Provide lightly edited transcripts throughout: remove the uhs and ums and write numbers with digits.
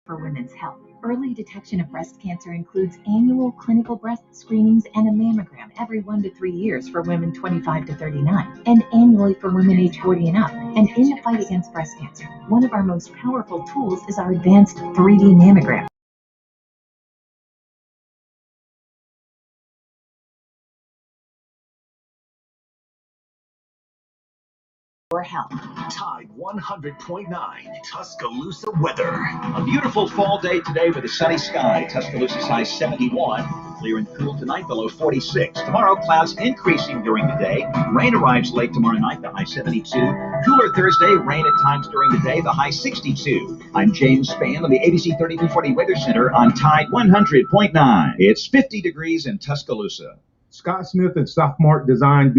for women's health. Early detection of breast cancer includes annual clinical breast screenings and a mammogram every 1 to 3 years for women 25 to 39, and annually for women age 40 and up. And in the fight against breast cancer, one of our most powerful tools is our advanced 3D mammogram. Health. Tide 100.9 Tuscaloosa weather. A beautiful fall day today with a sunny sky. Tuscaloosa's high 71. Clear and cool tonight, the low 46. Tomorrow, clouds increasing during the day. Rain arrives late tomorrow night, the high 72. Cooler Thursday, rain at times during the day, the high 62. I'm James Spann on the ABC 3240 Weather Center on Tide 100.9. It's 50 degrees in Tuscaloosa. Scott Smith and Sophomore Design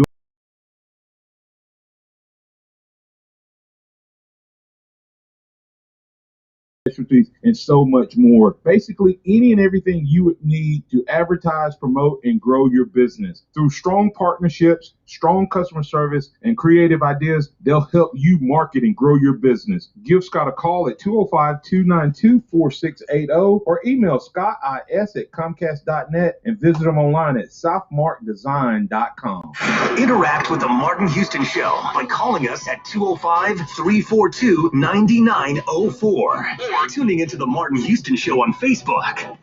specialties, and so much more. Basically, any and everything you would need to advertise, promote, and grow your business. Through strong partnerships, strong customer service, and creative ideas, they'll help you market and grow your business. Give Scott a call at 205-292-4680 or email scottis@comcast.net and visit them online at southmarkdesign.com. Interact with the Martin Houston Show by calling us at 205-342-9904 or tuning into the Martin Houston Show on Facebook.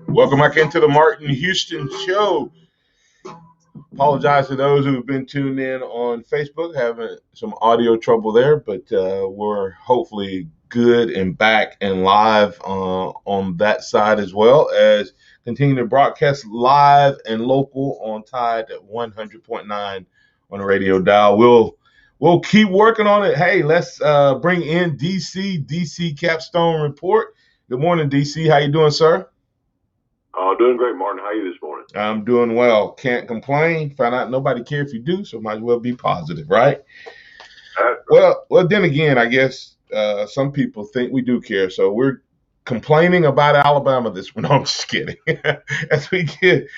Welcome back into the Martin Houston Show. Apologize to those who have been tuned in on Facebook, having some audio trouble there, but we're hopefully good and back and live on that side, as well as continue to broadcast live and local on Tide at 100.9 on the radio dial. We'll keep working on it. Hey, let's bring in DC Capstone Report. Good morning, DC. How you doing, sir? Doing great, Martin. How are you this morning? I'm doing well. Can't complain. Find out nobody cares if you do, so might as well be positive, right? Well, then again, I guess some people think we do care, so we're complaining about Alabama this one. No, I'm just kidding. As we get,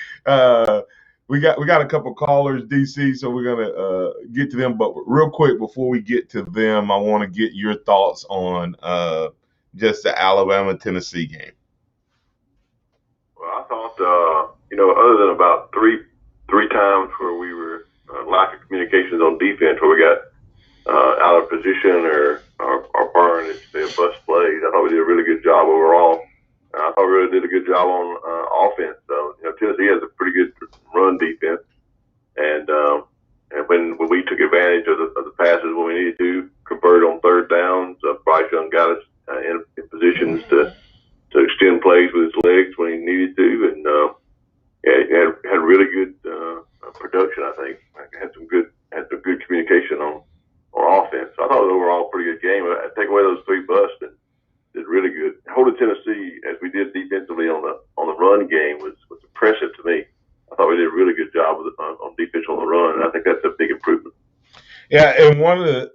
we got a couple callers, DC, so we're gonna get to them. But real quick, before we get to them, I want to get your thoughts on just the Alabama-Tennessee game. Well, I thought, other than about three times where we were lack of communications on defense, where we got out of position or burn, it's been bust plays. I thought we did a really good job overall. I thought we really did a good job on offense. So, Tennessee has a pretty good run defense, and when we took advantage of the passes when we needed to, convert on third downs, Bryce Young got us in positions to extend plays with his legs when he needed to, and had really good production. I think had some good communication on offense. So I thought it was overall a pretty good game. I take away those three busts and did really good. Holding Tennessee as we did defensively on the run game was impressive to me. I thought we did a really good job on defense on the run, and I think that's a big improvement. Yeah, and one of the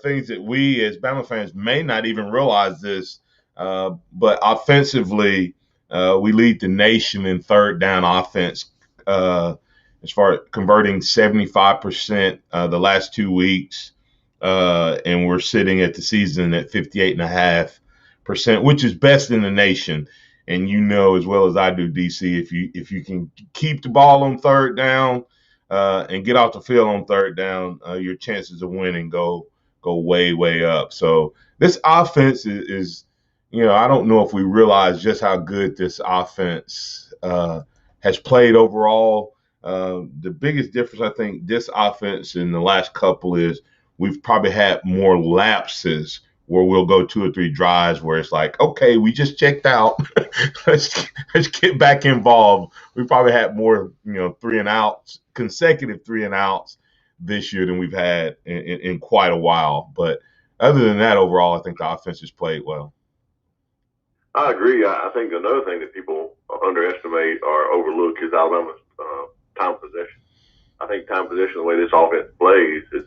things that we as Bama fans may not even realize this, but offensively, we lead the nation in third down offense as far as converting 75% the last 2 weeks, and we're sitting at the season at 58.5%, which is best in the nation. And you know as well as I do, DC, if you can keep the ball on third down and get off the field on third down, your chances of winning go way up. So this offense is I don't know if we realize just how good this offense has played overall. The biggest difference, I think, this offense in the last couple is we've probably had more lapses where we'll go 2 or 3 drives where it's like, okay, we just checked out. let's get back involved. We probably had more, 3 and outs, consecutive 3 and outs this year than we've had in quite a while. But other than that, overall, I think the offense has played well. I agree. I think another thing that people underestimate or overlook is Alabama's time possession. I think time possession, the way this offense plays, has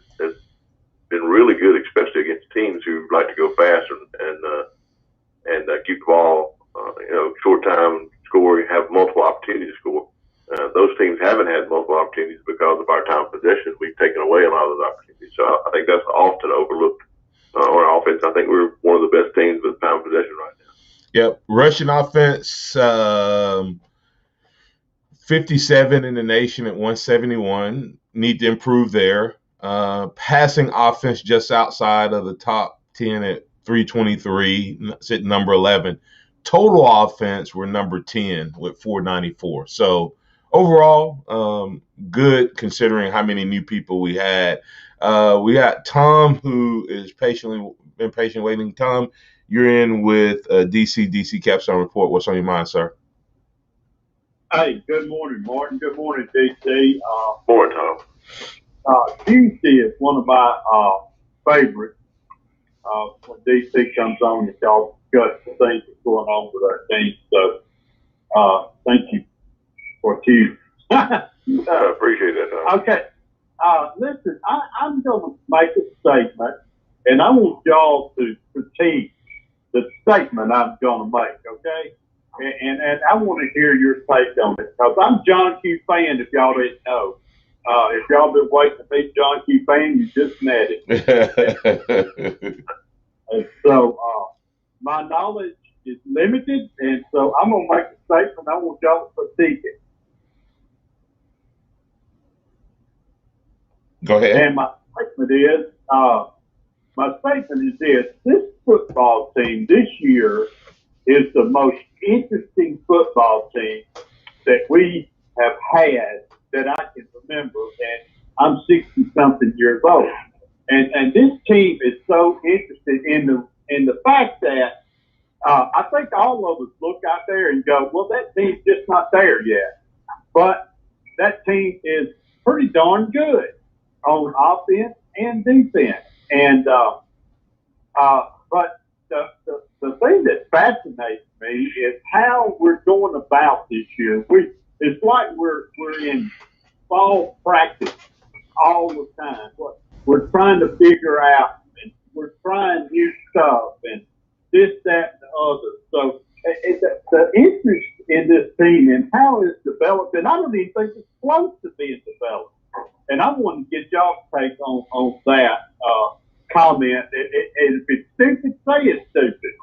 been really good, especially against teams who like to go fast and keep the ball short time score, have multiple opportunities to score. Those teams haven't had multiple opportunities because of our time possession. We've taken away a lot of those opportunities. So I think that's often overlooked on our offense. I think we're one of the best teams with time possession right now. Yep. Rushing offense, 57 in the nation at 171. Need to improve there. Passing offense just outside of the top 10 at 323, sitting number 11. Total offense, we're number 10 with 494. So overall, good considering how many new people we had. We got Tom, who is been patiently waiting. Tom, you're in with DC Capstone Report. What's on your mind, sir? Hey, good morning, Martin. Good morning, DC. Morning, Tom. Tuesday is one of my favorites. When DC comes on, and y'all discuss the things that's going on with our team. So, thank you for Tuesday. I appreciate that, Tom. Okay. Listen, I'm going to make a statement, and I want y'all to critique the statement I'm going to make, okay? And I want to hear your take on it, because I'm a John Q fan, if y'all didn't know. If y'all been waiting to meet John Q fan, you just met him. And so my knowledge is limited, and so I'm going to make a statement. I want y'all to critique it. Go ahead. And my statement is this football team this year is the most interesting football team that we have had that I can remember, and I'm 60-something years old. And this team is so interested in the fact that I think all of us look out there and go, well, that team's just not there yet. But that team is pretty darn good on offense and defense. And but the thing that fascinates me is how we're going about this year. It's like we're in fall practice all the time. We're trying to figure out, and we're trying new stuff, and this, that, and the other. So the interest in this team and how it's developed, and I don't even think it's close to being developed. And I want to get y'all's take on that comment. And if it's stupid, say it's stupid.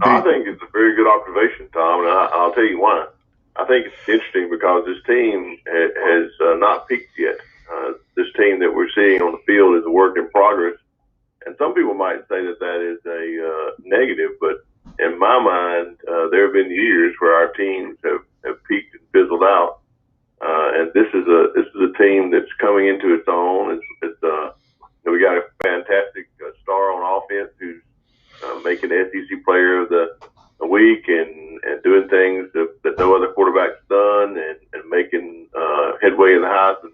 I think it's a very good observation, Tom, and I'll tell you why. I think it's interesting because this team has not peaked yet. This team that we're seeing on the field is a work in progress. And some people might say that is a negative, but in my mind, there have been years where our teams have peaked and fizzled out. And this is a team that's coming into its own. We got a fantastic star on offense who's making the SEC Player of the Week and doing things that no other quarterback's done and making headway in the Heisman.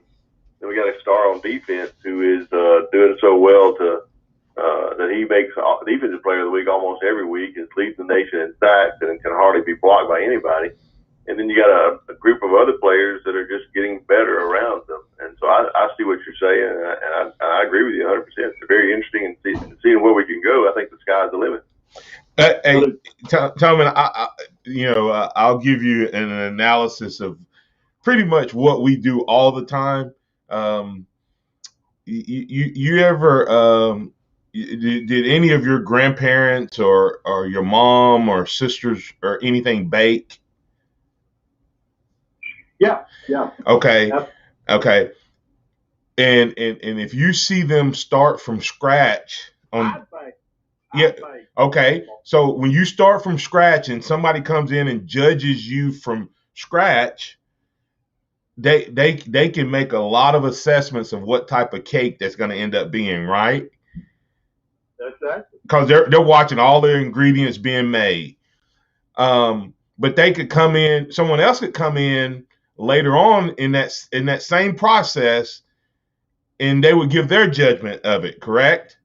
Then we got a star on defense who is doing so well that he makes Defensive Player of the Week almost every week and leads the nation in sacks and can hardly be blocked by anybody. And then you got a group of other players that are just getting better around them. And so I see what you're saying, and I agree with you 100%. It's very interesting and seeing where we can go. I think the sky's the limit. Hey, Tom, I'll give you an analysis of pretty much what we do all the time. You ever did any of your grandparents or your mom or sisters or anything bake? Yeah. Okay. Yep. Okay. And if you see them start from scratch on okay. So when you start from scratch and somebody comes in and judges you from scratch, they can make a lot of assessments of what type of cake that's going to end up being, right? Exactly. Because they're watching all the ingredients being made. But they could come in, someone else could come in later on in that same process, and they would give their judgment of it, correct?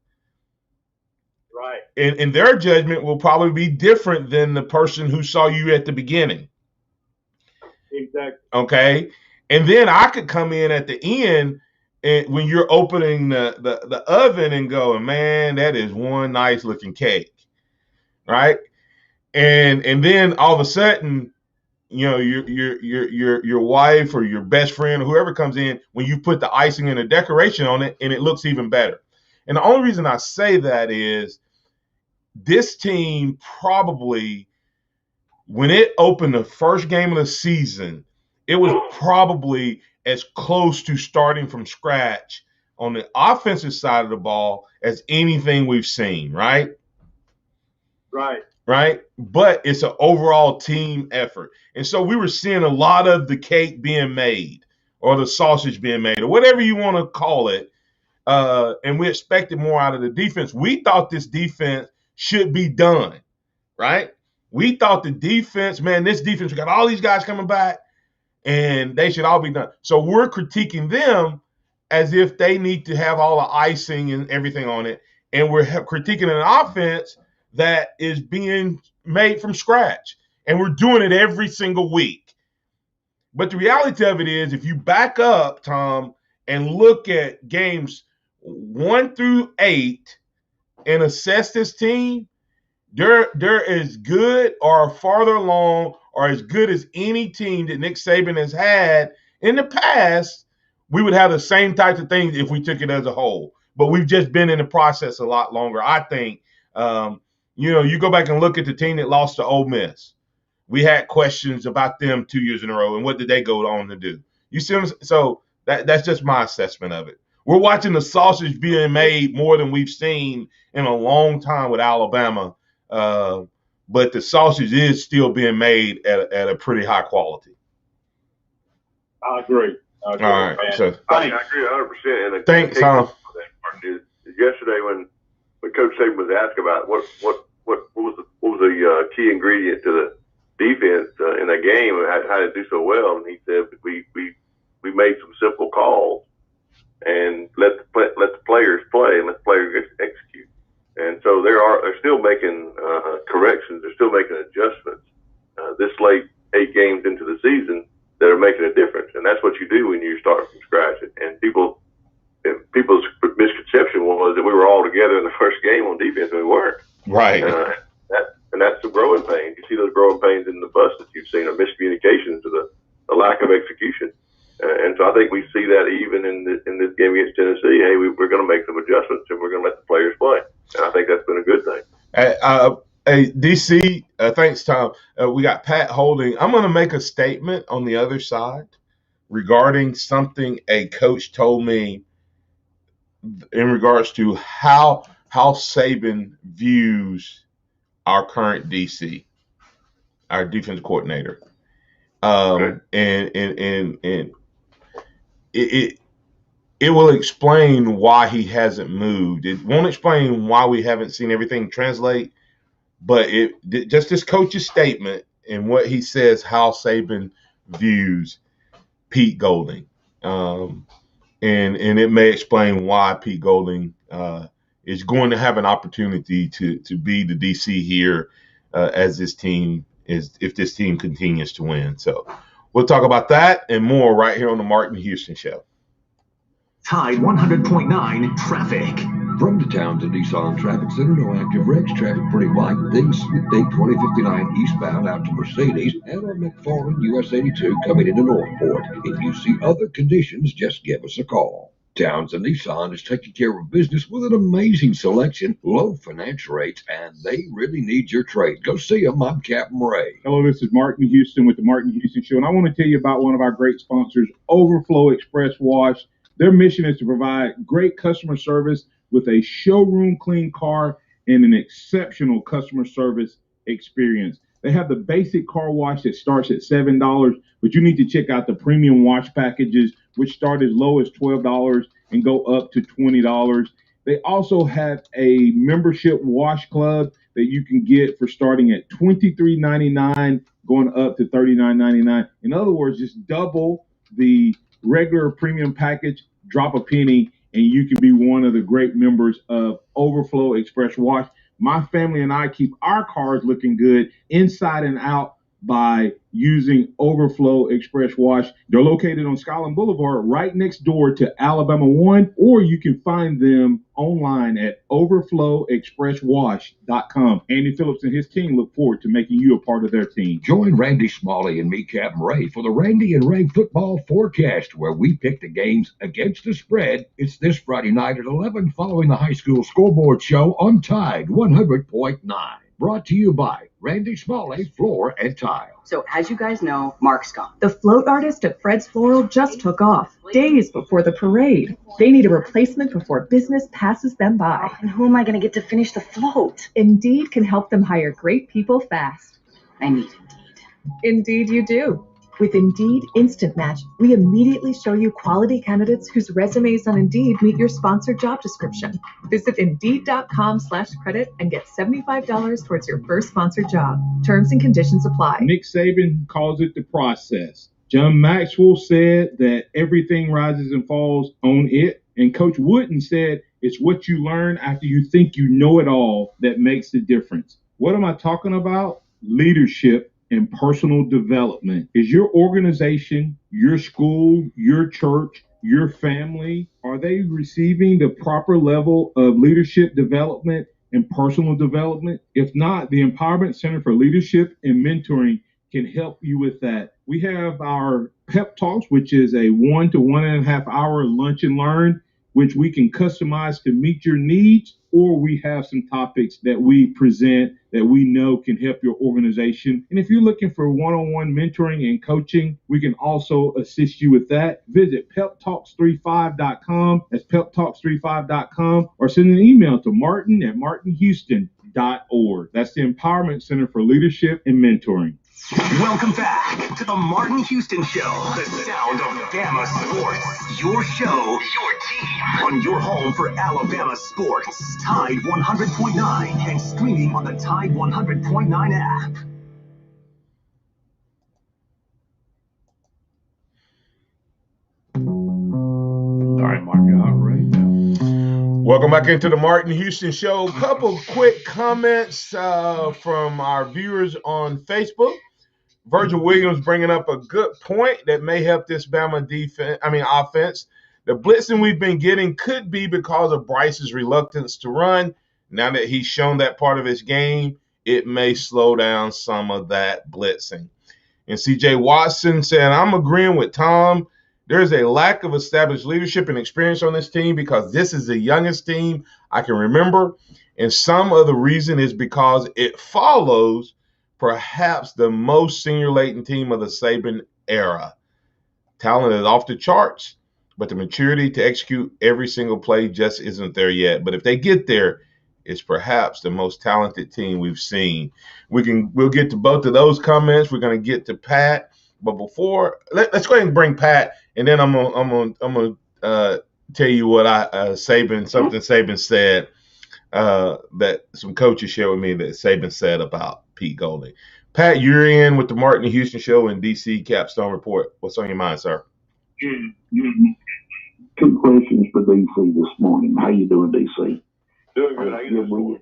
Right. And their judgment will probably be different than the person who saw you at the beginning. Exactly. Okay. And then I could come in at the end and when you're opening the oven and going, man, that is one nice looking cake. Right. and then all of a sudden, you know, your wife or your best friend or whoever comes in, when you put the icing and the decoration on it, and it looks even better. And the only reason I say that is this team probably, when it opened the first game of the season, it was probably as close to starting from scratch on the offensive side of the ball as anything we've seen, right? Right? But it's an overall team effort. And so we were seeing a lot of the cake being made or the sausage being made or whatever you want to call it. And we expected more out of the defense. We thought this defense should be done, right? We thought the defense, man, this defense, we got all these guys coming back and they should all be done. So we're critiquing them as if they need to have all the icing and everything on it. And we're critiquing an offense that is being made from scratch. And we're doing it every single week. But the reality of it is, if you back up, Tom, and look at games 1 through 8 and assess this team, they're as good or farther along or as good as any team that Nick Saban has had in the past. We would have the same types of things if we took it as a whole. But we've just been in the process a lot longer. I think, you go back and look at the team that lost to Ole Miss. We had questions about them 2 years in a row, and what did they go on to do? You see what I'm saying? So that's just my assessment of it. We're watching the sausage being made more than we've seen in a long time with Alabama, but the sausage is still being made at a pretty high quality. I agree. All right, man. so I agree 100%. And thanks, Tom. Yesterday, when Coach Saban was asked about what was the key ingredient to the defense in that game and how to do so well, and he said we made some simple calls and let the players play and let the players execute. And so they're still making corrections, they're still making adjustments this late 8 games into the season that are making a difference. And that's what you do when you start from scratch. And people's misconception was that we were all together in the first game on defense, and we weren't. Right. And that's the growing pains. You see those growing pains in the bust that you've seen, of miscommunications, to the lack of execution. And so I think we see that even in this game against Tennessee. Hey, we're going to make some adjustments, and we're going to let the players play. And I think that's been a good thing. Hey, DC, thanks, Tom. We got Pat Holding. I'm going to make a statement on the other side regarding something a coach told me in regards to how Saban views our current DC, our defense coordinator. And it will explain why he hasn't moved. It won't explain why we haven't seen everything translate, but just this coach's statement and what he says, how Saban views Pete Golding. And it may explain why Pete Golding is going to have an opportunity to be the DC here if this team continues to win. So we'll talk about that and more right here on the Martin Houston Show. Tide 100.9 traffic. From the Townsend Nissan Traffic Center, no active wrecks, traffic pretty light. Things with date 2059 eastbound out to Mercedes and on McFarland US 82 coming into Northport. If you see other conditions, just give us a call. Townsend Nissan is taking care of business with an amazing selection, low finance rates, and they really need your trade. Go see them. I'm Captain Ray. Hello, this is Martin Houston with the Martin Houston Show, and I want to tell you about one of our great sponsors, Overflow Express Wash. Their mission is to provide great customer service with a showroom clean car and an exceptional customer service experience. They have the basic car wash that starts at $7, but you need to check out the premium wash packages, which start as low as $12 and go up to $20. They also have a membership wash club that you can get for starting at $23.99, going up to $39.99. In other words, just double the regular premium package, drop a penny, and you can be one of the great members of Overflow Express Wash. My family and I keep our cars looking good inside and out by using Overflow Express Wash. They're located on Skyland Boulevard right next door to Alabama 1, or you can find them online at overflowexpresswash.com. Andy Phillips and his team look forward to making you a part of their team. Join Randy Smalley and me, Captain Ray, for the Randy and Ray football forecast, where we pick the games against the spread. It's this Friday night at 11 following the high school scoreboard show on Tide 100.9. Brought to you by Randy Smalley Floor and Tile. So as you guys know, Mark's gone. The float artist at Fred's Floral just took off days before the parade. They need a replacement before business passes them by. And who am I going to get to finish the float? Indeed can help them hire great people fast. I need Indeed. Indeed you do. With Indeed Instant Match, we immediately show you quality candidates whose resumes on Indeed meet your sponsored job description. Visit Indeed.com/credit and get $75 towards your first sponsored job. Terms and conditions apply. Nick Saban calls it the process. John Maxwell said that everything rises and falls on it. And Coach Wooden said it's what you learn after you think you know it all that makes the difference. What am I talking about? Leadership and personal development. Is your organization, your school, your church, your family, are they receiving the proper level of leadership development and personal development? If not, the Empowerment Center for Leadership and Mentoring can help you with that. We have our Pep Talks, which is a 1 to 1.5 hour lunch and learn, which we can customize to meet your needs, or we have some topics that we present that we know can help your organization. And if you're looking for one-on-one mentoring and coaching, we can also assist you with that. Visit peptalks35.com. That's peptalks35.com, or send an email to martin@martinhouston.org. That's the Empowerment Center for Leadership and Mentoring. Welcome back to the Martin Houston Show, the sound of Bama sports. Your show, your team, on your home for Alabama sports. Tide 100.9 and streaming on the Tide 100.9 app. All right, Mark, you're all right now. Welcome back into the Martin Houston Show. Couple quick comments from our viewers on Facebook. Virgil Williams bringing up a good point that may help this Bama offense. The blitzing we've been getting could be because of Bryce's reluctance to run. Now that he's shown that part of his game, it may slow down some of that blitzing. And CJ Watson saying, I'm agreeing with Tom. There's a lack of established leadership and experience on this team because this is the youngest team I can remember. And some of the reason is because it follows perhaps the most senior-laden team of the Saban era. Talent is off the charts, but the maturity to execute every single play just isn't there yet. But if they get there, it's perhaps the most talented team we've seen. We'll get to both of those comments. We're going to get to Pat, but before let's go ahead and bring Pat, and then I'm gonna tell you what Saban said that some coaches shared with me that Saban said about Pete Golding. Pat, you're in with the Martin Houston Show and DC Capstone Report. What's on your mind, sir? Two questions for DC this morning. How you doing, DC? Doing good. How you doing?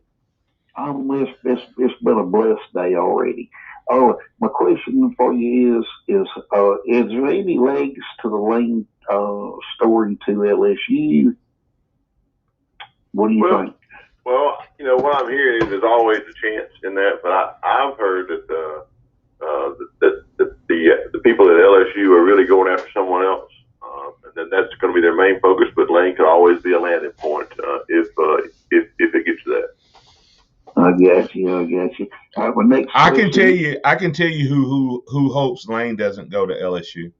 It's been a blessed day already. Oh, my question for you is there any legs to the Lane story to LSU? What do you think? Well, what I'm hearing is there's always a chance in that, but I've heard that the people at LSU are really going after someone else, and then that's going to be their main focus. But Lane could always be a landing point if it gets to that. I guess you. I can tell you who hopes Lane doesn't go to LSU.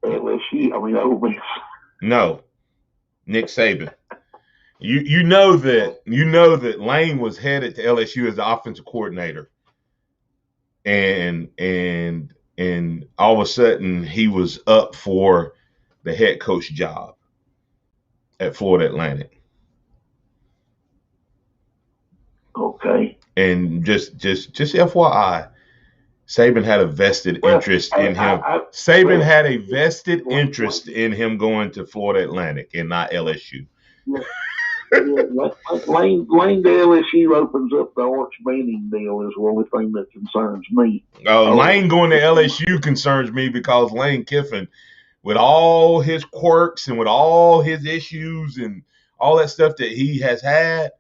LSU. Ole Miss. No, Nick Saban. You know that Lane was headed to LSU as the offensive coordinator, and all of a sudden he was up for the head coach job at Florida Atlantic. Okay. And just FYI, Saban had a vested interest in him. Saban had a vested interest in him going to Florida Atlantic and not LSU. Lane to LSU opens up the Arch Manning deal is the only thing that concerns me. Lane going to LSU concerns me because Lane Kiffin, with all his quirks and with all his issues and all that stuff that he has had,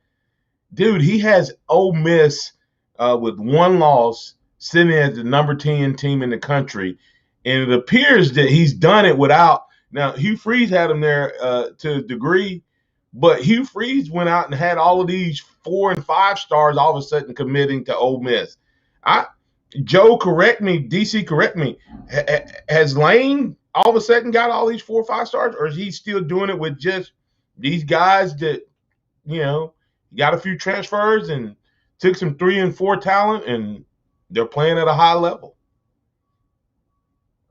dude, he has Ole Miss with one loss sitting as the number 10 team in the country. And it appears that he's done it without. Now, Hugh Freeze had him there to a degree, but Hugh Freeze went out and had all of these 4 and 5 stars all of a sudden committing to Ole Miss. Joe, correct me. DC, correct me. Has Lane all of a sudden got all these 4 or 5 stars, or is he still doing it with just these guys that, got a few transfers and took some 3 and 4 talent, and they're playing at a high level?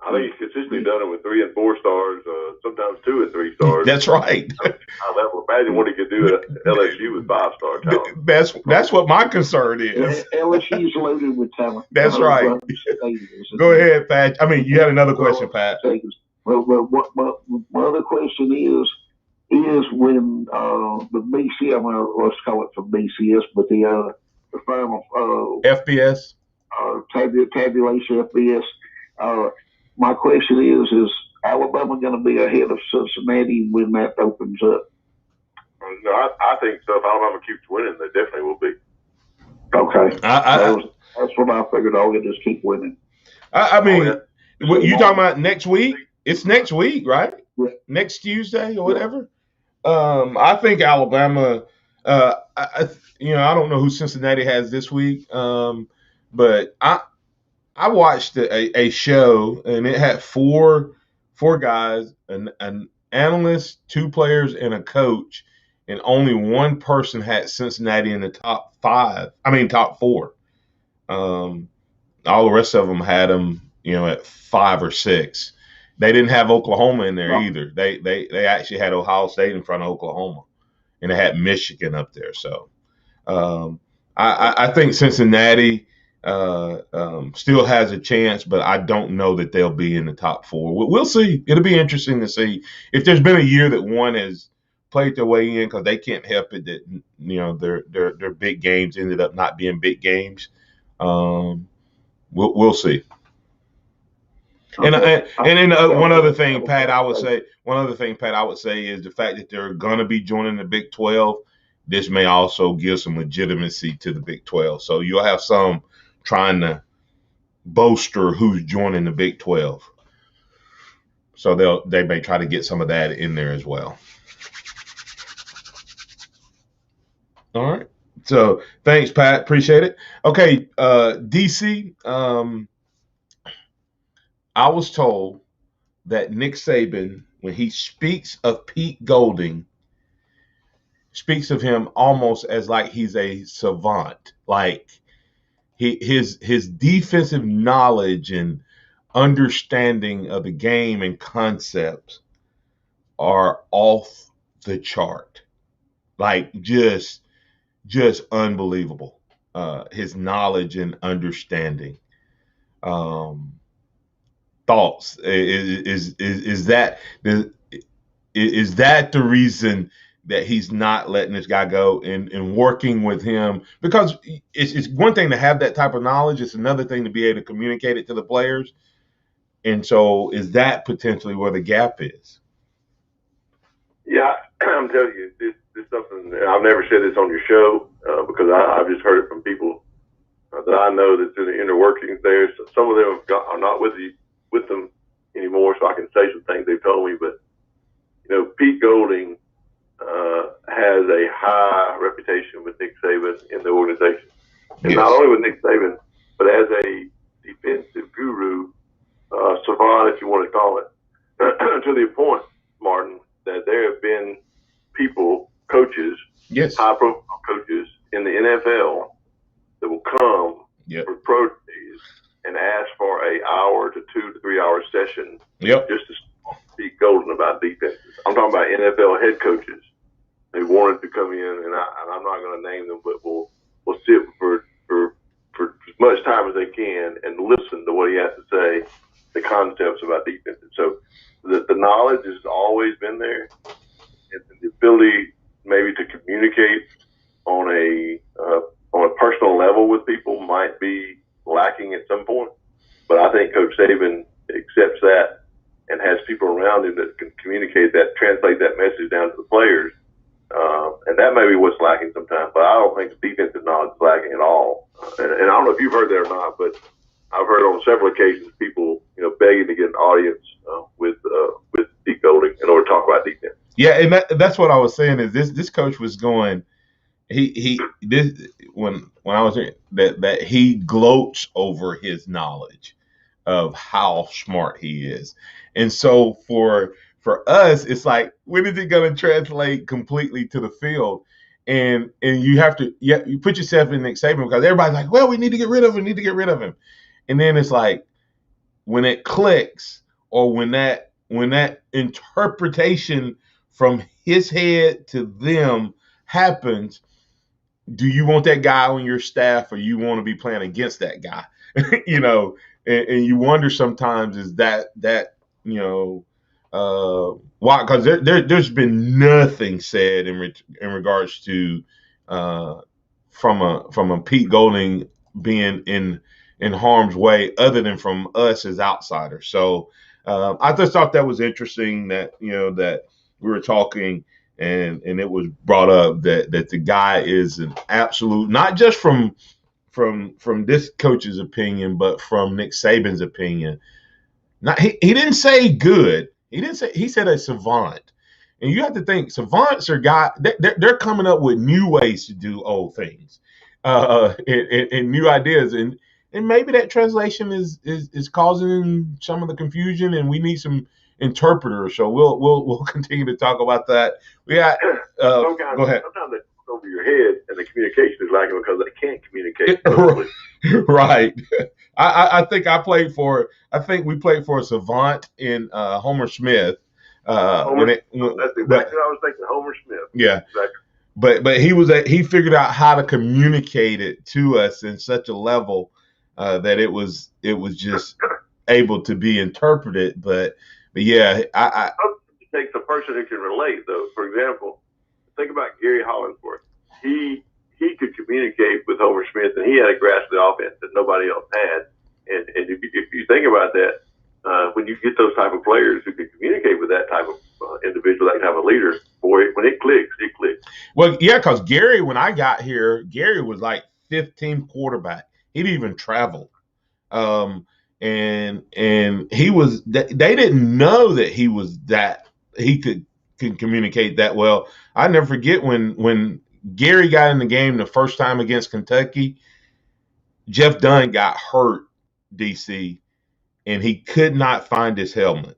I think he's consistently done it with 3 and 4 stars, sometimes 2 and 3 stars. That's right. High level. Imagine what he could do at LSU with 5-star talent. That's what my concern is. LSU's loaded with talent. That's right. Go ahead, Pat. I mean, you had another question, Pat. Well, my other question is when the BC, let's call it for BCS, but the final FBS tabulation FBS. My question is Alabama going to be ahead of Cincinnati when that opens up? No, I think so. If Alabama keeps winning, they definitely will be. Okay. That's what I figured. I'll just keep winning. I mean, you talking about next week? It's next week, right? Yeah. Next Tuesday or whatever. I think Alabama. I don't know who Cincinnati has this week, but I watched a show and it had four guys, an analyst, 2 players, and a coach, and only one person had Cincinnati in the top 4. All the rest of them had them, at 5 or 6. They didn't have Oklahoma in there either. They actually had Ohio State in front of Oklahoma, and they had Michigan up there. So I think Cincinnati still has a chance, but I don't know that they'll be in the top 4. We'll see. It'll be interesting to see if there's been a year that one has played their way in because they can't help it that their big games ended up not being big games. We'll see. Okay. And then one other thing, Pat, I would say is the fact that they're gonna be joining the Big 12. This may also give some legitimacy to the Big 12. So you'll have some trying to bolster who's joining the Big 12. So they may try to get some of that in there as well. All right. So thanks, Pat. Appreciate it. Okay, DC. I was told that Nick Saban, when he speaks of Pete Golding, speaks of him almost as like he's a savant, like his defensive knowledge and understanding of the game and concepts are off the chart, like just unbelievable. His knowledge and understanding. Thoughts? Is that the reason that he's not letting this guy go and working with him? Because it's one thing to have that type of knowledge. It's another thing to be able to communicate it to the players. And so is that potentially where the gap is? Yeah, I'm telling you, this is something, I've never said this on your show because I've just heard it from people that I know that's in the inner workings there. So some of them are not with them anymore, so I can say some things they've told me. But, Pete Golding has a high reputation with Nick Saban in the organization. And not only with Nick Saban, but as a defensive guru, savant, if you want to call it, to the point, Martin, that there have been coaches, high-profile coaches in the NFL that will come for pro days and ask for an hour to 2 to 3 hour session just to speak Golden about defenses. I'm talking about NFL head coaches. They wanted to come in, and I'm not going to name them, but we'll sit for as much time as they can and listen to what he has to say, the concepts about defenses. So the knowledge has always been there, and the ability maybe to communicate on a personal level with people might be lacking at some point. But I think Coach Saban accepts that and has people around him that can communicate that, translate that message down to the players. And that may be what's lacking sometimes, but I don't think the defensive knowledge is lacking at all. And I don't know if you've heard that or not, but I've heard on several occasions people, begging to get an audience with decoding in order to talk about defense. Yeah, and that's what I was saying is this coach was going. This when I was here, that he gloats over his knowledge of how smart he is, and so for us, it's like, when is it going to translate completely to the field? And you have to, you put yourself in Nick Saban, because everybody's like, well, we need to get rid of him, and then it's like, when it clicks, or when that interpretation from his head to them happens, do you want that guy on your staff, or you want to be playing against that guy? And you wonder sometimes, is that why? Because there's been nothing said in regards to from a Pete Golding being in harm's way, other than from us as outsiders. So I just thought that was interesting, that that we were talking, and it was brought up that the guy is an absolute, not just from this coach's opinion, but from Nick Saban's opinion. Not he didn't say good. He said a savant. And you have to think, savants are guys, they're coming up with new ways to do old things, and new ideas, and maybe that translation is causing some of the confusion, and we need some interpreters. So we'll continue to talk about that. We got go ahead. Sometimes they go over your head, and the communication is lacking because they can't communicate. Right. I think we played for a savant in Homer Smith. That's exactly what I was thinking, Homer Smith. Yeah. Exactly. But he figured out how to communicate it to us in such a level that it was just able to be interpreted. But yeah, it takes a person who can relate, though. For example, think about Gary Hollingsworth. He could communicate with Homer Smith, and he had a grasp of the offense that nobody else had. And if you think about that, when you get those type of players who can communicate with that type of individual, that type of leader, boy, when it clicks, it clicks. Well, yeah, because Gary, when I got here, Gary was like 15 quarterback. He didn't even travel. And he was, they didn't know that he was that, he could communicate that well. I never forget when Gary got in the game the first time against Kentucky, Jeff Dunn got hurt, DC, and he could not find his helmet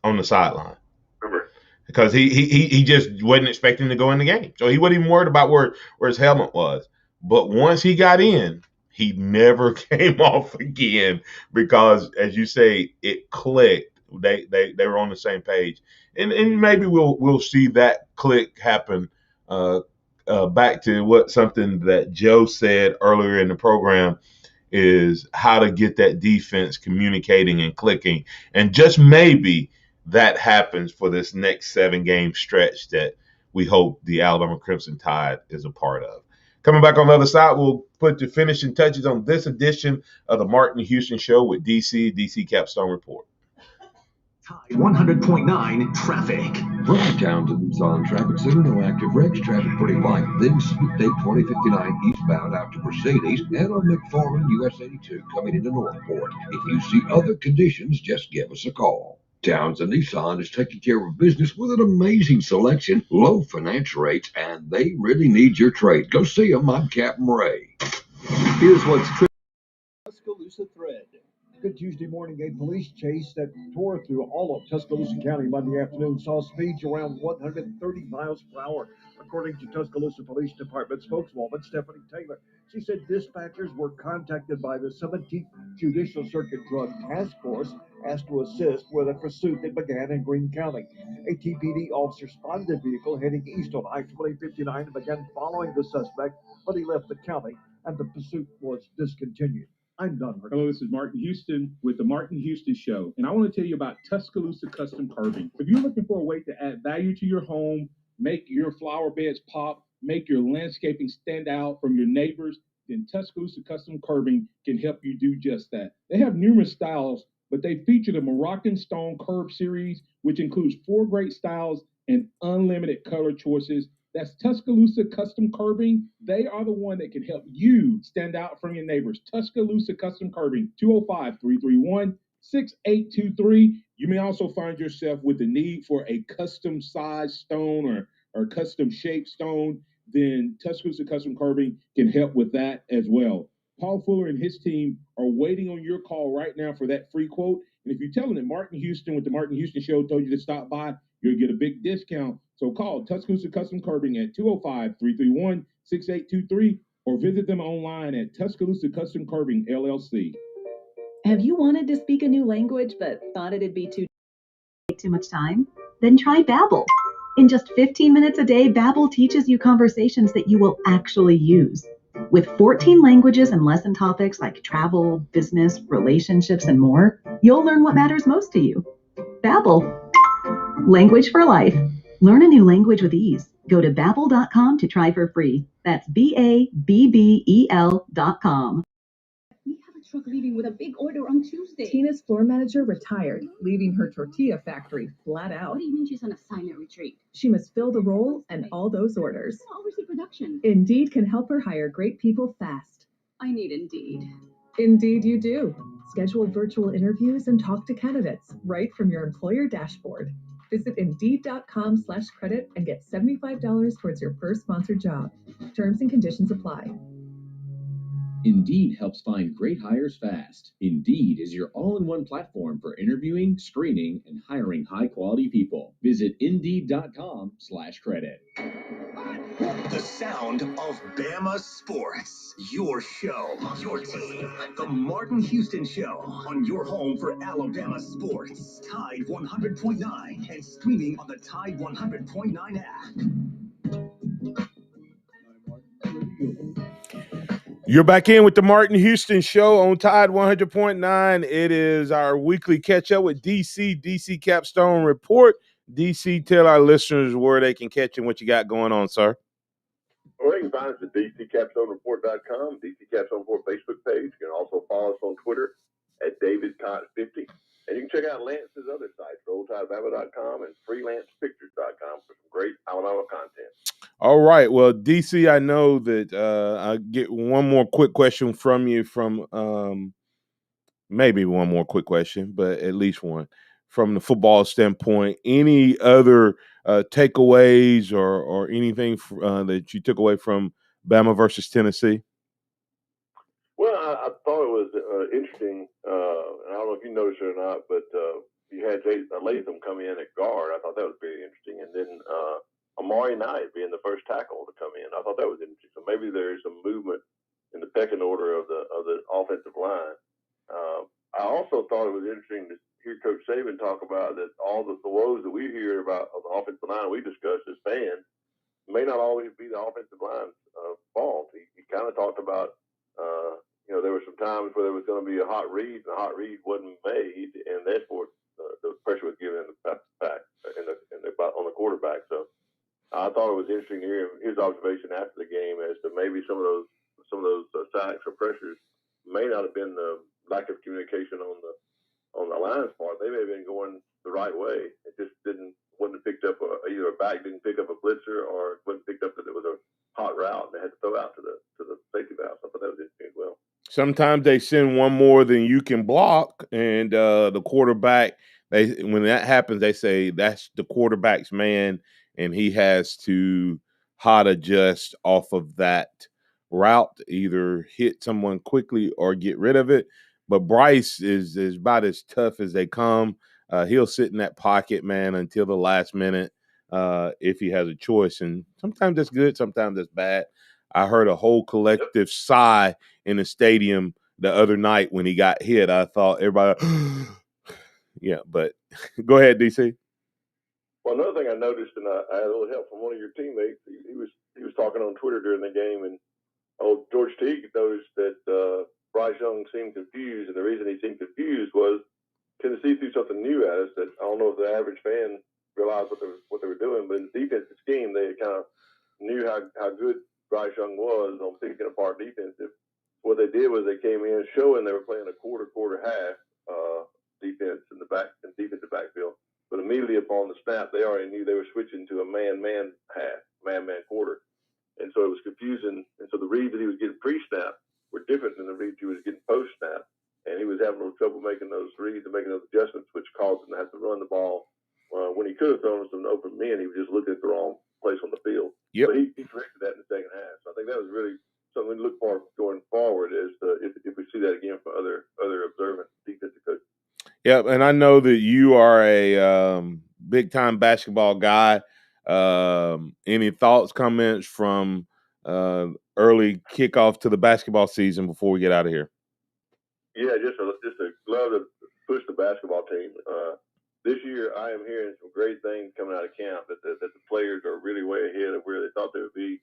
on the sideline. Remember? Because he just wasn't expecting to go in the game. So he wasn't even worried about where his helmet was. But once he got in, he never came off again, because, as you say, it clicked. They were on the same page. And maybe we'll see that click happen back to something that Joe said earlier in the program, is how to get that defense communicating and clicking. And just maybe that happens for this next 7-game stretch that we hope the Alabama Crimson Tide is a part of. Coming back on the other side, we'll put the finishing touches on this edition of the Martin Houston Show with DC Capstone Report. 100.9 traffic. From Townsend Nissan Traffic Center, no active wrecks, traffic pretty light. Then take 2059 eastbound out to Mercedes, and on McFarland US 82 coming into Northport. If you see other conditions, just give us a call. Townsend Nissan is taking care of business with an amazing selection, low finance rates, and they really need your trade. Go see them. I'm Captain Ray. Here's what's Tuscaloosa Thread. Good Tuesday morning, a police chase that tore through all of Tuscaloosa County Monday afternoon saw speeds around 130 miles per hour, according to Tuscaloosa Police Department spokeswoman Stephanie Taylor. She said dispatchers were contacted by the 17th Judicial Circuit Drug Task Force, asked to assist with a pursuit that began in Greene County. A TPD officer spotted the vehicle heading east on I-2059 and began following the suspect, but he left the county and the pursuit was discontinued. I'm Don Hurd. Hello, this is Martin Houston with the Martin Houston Show, and I want to tell you about Tuscaloosa Custom Curving. If you're looking for a way to add value to your home, make your flower beds pop, make your landscaping stand out from your neighbors, then Tuscaloosa Custom Curbing can help you do just that. They have numerous styles, but they feature the Moroccan Stone Curb series, which includes 4 great styles and unlimited color choices. That's Tuscaloosa Custom Curbing. They are the one that can help you stand out from your neighbors. Tuscaloosa Custom Curbing, 205-331-6823. You may also find yourself with the need for a custom size stone or custom shaped stone. Then Tuscaloosa Custom Curbing can help with that as well. Paul Fuller and his team are waiting on your call right now for that free quote. And if you tell them that Martin Houston with the Martin Houston Show told you to stop by, you'll get a big discount. So call Tuscaloosa Custom Curbing at 205-331-6823 or visit them online at Tuscaloosa Custom Curbing, LLC. Have you wanted to speak a new language but thought it'd be too much time? Then try Babbel. In just 15 minutes a day, Babbel teaches you conversations that you will actually use. With 14 languages and lesson topics like travel, business, relationships, and more, you'll learn what matters most to you. Babbel. Language for life. Learn a new language with ease. Go to Babbel.com to try for free. That's BABBEL.com. We have a truck leaving with a big order on Tuesday. Tina's floor manager retired, leaving her tortilla factory flat out. What do you mean she's on assignment retreat? She must fill the role and all those orders. I'll oversee production. Indeed can help her hire great people fast. I need Indeed. Indeed you do. Schedule virtual interviews and talk to candidates right from your employer dashboard. Visit Indeed.com/credit and get $75 towards your first sponsored job. Terms and conditions apply. Indeed helps find great hires fast. Indeed is your all-in-one platform for interviewing, screening, and hiring high-quality people. Visit Indeed.com/credit. The sound of Bama sports. Your show, your team. The Martin Houston Show on your home for Alabama sports. Tide 100.9 and streaming on the Tide 100.9 app. You're back in with the Martin Houston Show on Tide 100.9. It is our weekly catch-up with DC Capstone Report. DC, tell our listeners where they can catch and what you got going on, sir. Well, they can find us at DCCapstoneReport.com, DC Capstone Report Facebook page. You can also follow us on Twitter at DavidCott50. And you can check out Lance's other sites, RollTideBama.com and FreelancePictures.com for some great Alabama content. All right. Well, DC, I know that I get one more quick question from you from maybe one more quick question, but at least one from the football standpoint. Any other takeaways or anything that you took away from Bama versus Tennessee? Well, I thought it was interesting. And I don't know if you noticed it or not, but you had Latham come in at guard. I thought that was very interesting. And then Amari Knight being the first tackle to come in. I thought that was interesting. So maybe there's some movement in the pecking order of the offensive line. I also thought it was interesting to hear Coach Saban talk about that all the woes that we hear about of the offensive line we discussed as fans may not always be the offensive line's fault. He kind of talked about, there were some times where there was going to be a hot read, and the hot read wasn't made, and therefore the pressure was given on the quarterback. So I thought it was interesting to hear his observation after the game as to maybe some of those sacks or pressures may not have been the lack of communication on the line's part. They may have been going the right way. It just wasn't picked up. Either a back didn't pick up a blitzer, or it wasn't picked up that it was a hot route and they had to throw out to the safety valve. So I thought that was interesting as well. Sometimes they send one more than you can block, and the quarterback. When that happens, they say that's the quarterback's man, and he has to hot adjust off of that route, either hit someone quickly or get rid of it. But Bryce is about as tough as they come. He'll sit in that pocket, man, until the last minute if he has a choice. And sometimes that's good, sometimes that's bad. I heard a whole collective sigh in the stadium the other night when he got hit. I thought everybody, yeah, but go ahead, DC. Well, another thing I noticed, and I had a little help from one of your teammates. He was talking on Twitter during the game, and George Teague noticed that Bryce Young seemed confused, and the reason he seemed confused was Tennessee threw something new at us that I don't know if the average fan realized what they were doing, but in the defensive scheme, was they came in showing they were playing a quarter half defense in the defensive backfield. But immediately upon the snap, they already knew they were switching to a man-man half, man-man quarter. And so it was confusing. And so the reads that he was getting pre-snap were different than the reads he was getting post-snap. And he was having a little trouble making those reads and making those adjustments, which caused him to have to run the ball. When he could have thrown some open men, he was just looking at the wrong place on the field. Yep. But he corrected that in the second half. So I think that was really something to look for going forward is if we see that again for other observant defensive coaches. Yep, and I know that you are a big-time basketball guy. Any thoughts, comments from early kickoff to the basketball season before we get out of here? Yeah, just a love to push the basketball team. This year, I am hearing some great things coming out of camp that the players are really way ahead of where they thought they would be,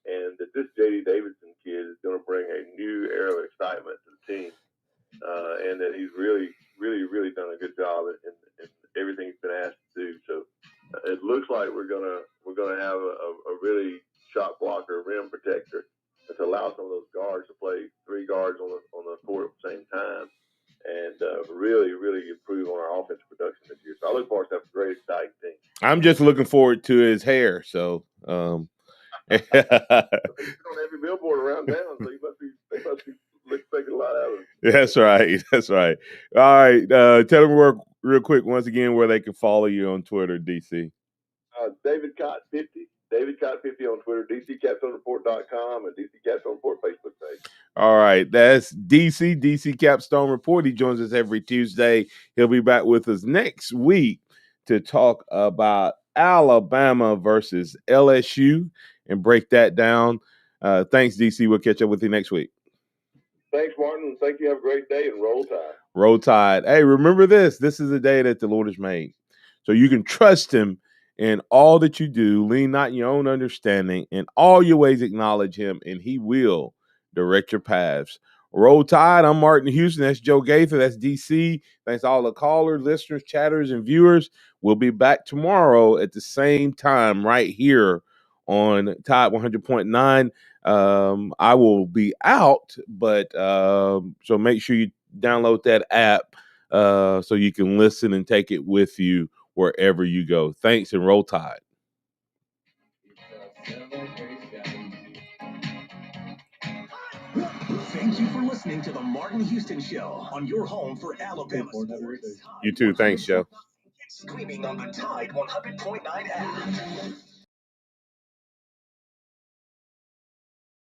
and that this J.D. Davidson kid is going to bring a new era of excitement to the team, and that he's really done a good job in everything he's been asked to do. So it looks like we're gonna have a really shot blocker, rim protector, to allow some of those guards to play three guards on the court at the same time, and really improve on our offensive production this year. So I look forward to having a great, exciting team. I'm just looking forward to his hair. So, He's on every billboard around town, so they must be expecting a lot out of him. That's right. That's right. All right. Tell them real quick once again where they can follow you on Twitter, DC. David Cott 50. David Cott 50 on Twitter, DCCapstoneReport.com, and DC Capstone Report Facebook page. All right. That's DC Capstone Report. He joins us every Tuesday. He'll be back with us next week to talk about Alabama versus LSU and break that down. Thanks, DC. We'll catch up with you next week. Thanks, Martin. Thank you. Have a great day, and roll tide. Roll tide. Hey, remember this. This is the day that the Lord has made. So you can trust him in all that you do. Lean not in your own understanding. In all your ways acknowledge him, and he will direct your paths. Roll tide. I'm Martin Houston. That's Joe Gaither. That's DC. Thanks to all the callers, listeners, chatters, and viewers. We'll be back tomorrow at the same time right here on Tide 100.9. I will be out, but so make sure you download that app so you can listen and take it with you wherever you go. Thanks, and roll tide. Thank you for listening to the Martin Houston Show on your home for Alabama sports. You too. Thanks, Joe. Streaming on the Tide 100.9 app.